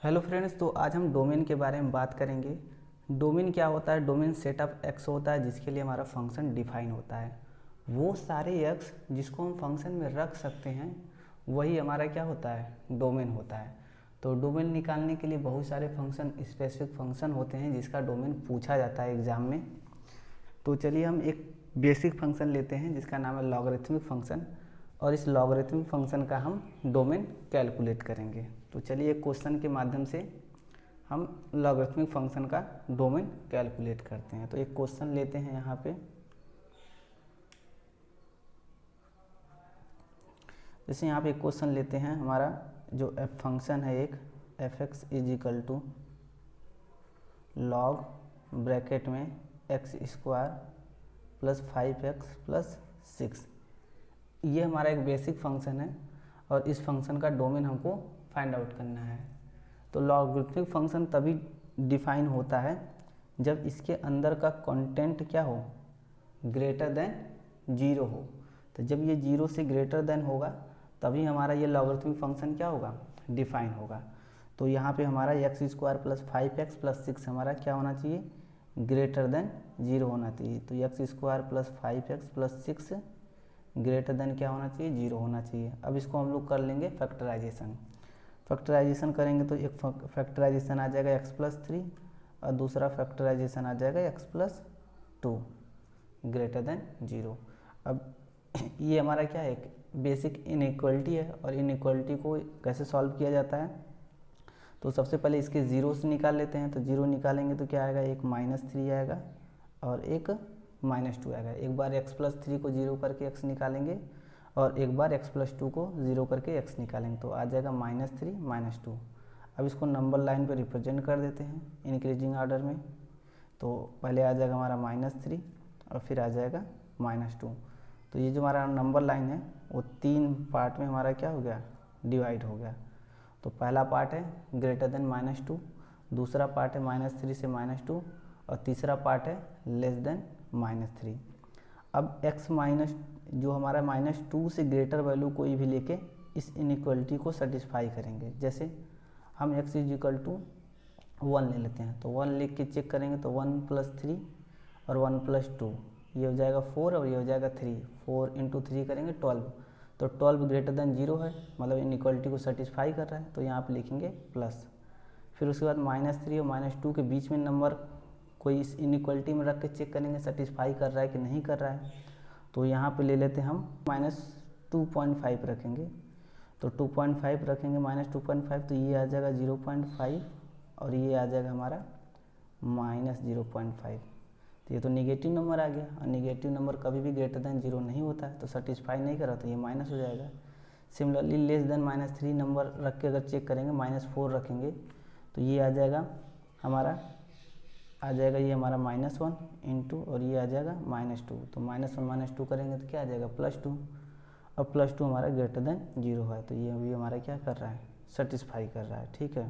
Hello friends, तो आज हम डोमेन के बारे में बात करेंगे। डोमेन क्या होता है? डोमेन सेट ऑफ एक्स होता है जिसके लिए हमारा फंक्शन डिफाइन होता है। वो सारे एक्स जिसको हम फंक्शन में रख सकते हैं वही हमारा क्या होता है? डोमेन होता है। तो डोमेन निकालने के लिए बहुत सारे फंक्शन, स्पेसिफिक फंक्शन होते हैं जिसका डोमेन पूछा जाता है एग्जाम में। तो चलिए हम एक बेसिक फंक्शन लेते हैं जिसका नाम है लॉगरिथमिक फंक्शन, और इस लॉगरिथमिक फंक्शन का हम डोमेन कैलकुलेट करेंगे। तो चलिए एक क्वेश्चन के माध्यम से हम लॉगरिथमिक फंक्शन का डोमेन कैलकुलेट करते हैं। तो एक क्वेश्चन लेते हैं यहाँ पे। जैसे यहाँ पे एक क्वेश्चन लेते हैं, हमारा जो एफ फंक्शन है एक F X is equal to log bracket में X square plus 5x plus 6। ये हमारा एक बेसिक फंक्शन है और इस फंक्शन का डोमेन हमको फाइंड आउट करना है। तो लॉगरिथमिक फंक्शन तभी डिफाइन होता है जब इसके अंदर का कंटेंट क्या हो? ग्रेटर देन जीरो हो। तो जब ये जीरो से ग्रेटर देन होगा तभी हमारा ये लॉगरिथमिक फंक्शन क्या होगा? डिफाइन होगा। तो यहाँ पे हमारा x square plus 5x plus 6 हमारा क्या होना चाहिए? ग्रेटर देन जीरो होना चाहिए। तो x square plus 5x plus 6 greater than क्या होना चाहिए? जीरो होना चाहिए। अब इसको हम लोग कर लेंगे फैक्टराइजेशन। फैक्टराइजेशन करेंगे तो एक फैक्टराइजेशन आ जाएगा एक्स प्लस 3 और दूसरा फैक्टराइजेशन आ जाएगा x plus 2 greater than zero. अब ये हमारा क्या है? एक बेसिक इनइक्वलिटी है और इनइक्वलिटी को कैसे सॉल्व किया जाता है? तो सबसे पहले इसके जीरो से निकाल लेते हैं। तो जीरो निकालेंगे तो क्या आएगा? एक -3 आएगा और एक -2 आएगा। एक बार x प्लस 3 को जीरो करके x निकालेंगे और एक बार x प्लस 2 को जीरो करके x निकालेंगे तो आ जाएगा -3 -2। अब इसको नंबर लाइन पे रिप्रेजेंट कर देते हैं इंक्रीजिंग ऑर्डर में। तो पहले आ जाएगा हमारा -3 और फिर आ जाएगा -2। तो ये जो हमारा नंबर लाइन है वो 3 पार्ट में हमारा क्या हो गया? डिवाइड हो गया। तो पहला पार्ट है ग्रेटर देन -2, दूसरा पार्ट है -3 से -2 और तीसरा पार्ट है लेस देन -3। अब x माइनस जो हमारा -2 से ग्रेटर वैल्यू कोई भी लेके इस इनइक्वलिटी को सेटिस्फाई करेंगे। जैसे हम x इज इक्वल टू 1 ले लेते हैं तो 1 लिख के चेक करेंगे तो 1 प्लस 3 और 1 प्लस 2 ये हो जाएगा 4 और ये हो जाएगा 3। 4 इंटू 3 करेंगे 12। तो 12 ग्रेटर देन जीरो है, मतलब इनइक्वलिटी को सेटिस्फाई कर रहा है, तो यहाँ पे लिखेंगे प्लस। फिर उसके बाद -3 और -2 के बीच में नंबर कोई इस इनइक्वलिटी में रख के चेक करेंगे सेटिस्फाई कर रहा है कि नहीं कर रहा है। तो यहाँ पे ले लेते हैं हम -2.5 रखेंगे। तो 2.5 रखेंगे -2.5 तो ये आ जाएगा 0.5 और ये आ जाएगा हमारा -0.5। तो ये तो निगेटिव नंबर आ गया और निगेटिव नंबर कभी भी ग्रेटर देन जीरो नहीं होता है, तो सेटिस्फाई नहीं करा तो ये माइनस हो जाएगा। सिमिलरली लेस देन -3 नंबर रख के अगर चेक करेंगे -4 रखेंगे तो ये आ जाएगा हमारा ये हमारा -1 इंटू और ये आ जाएगा -2। तो -1 -2 करेंगे तो क्या आ जाएगा? +2। अब +2 हमारा ग्रेटर देन जीरो है तो ये अभी हमारा क्या कर रहा है? सेटिस्फाई कर रहा है। ठीक है,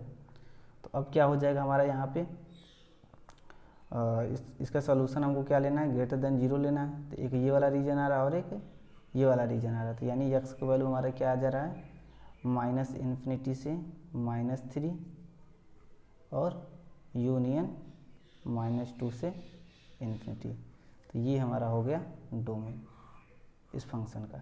तो अब क्या हो जाएगा हमारा यहाँ पे इसका सोल्यूशन हमको क्या लेना है? ग्रेटर देन जीरो लेना है। तो एक ये वाला रीजन आ रहा है और एक ये वाला रीजन आ रहा है। तो यानी x का वैल्यू हमारा क्या आ जा रहा है? -∞ से -3 और यूनियन -2 से ∞। तो ये हमारा हो गया डोमेन इस फंक्शन का।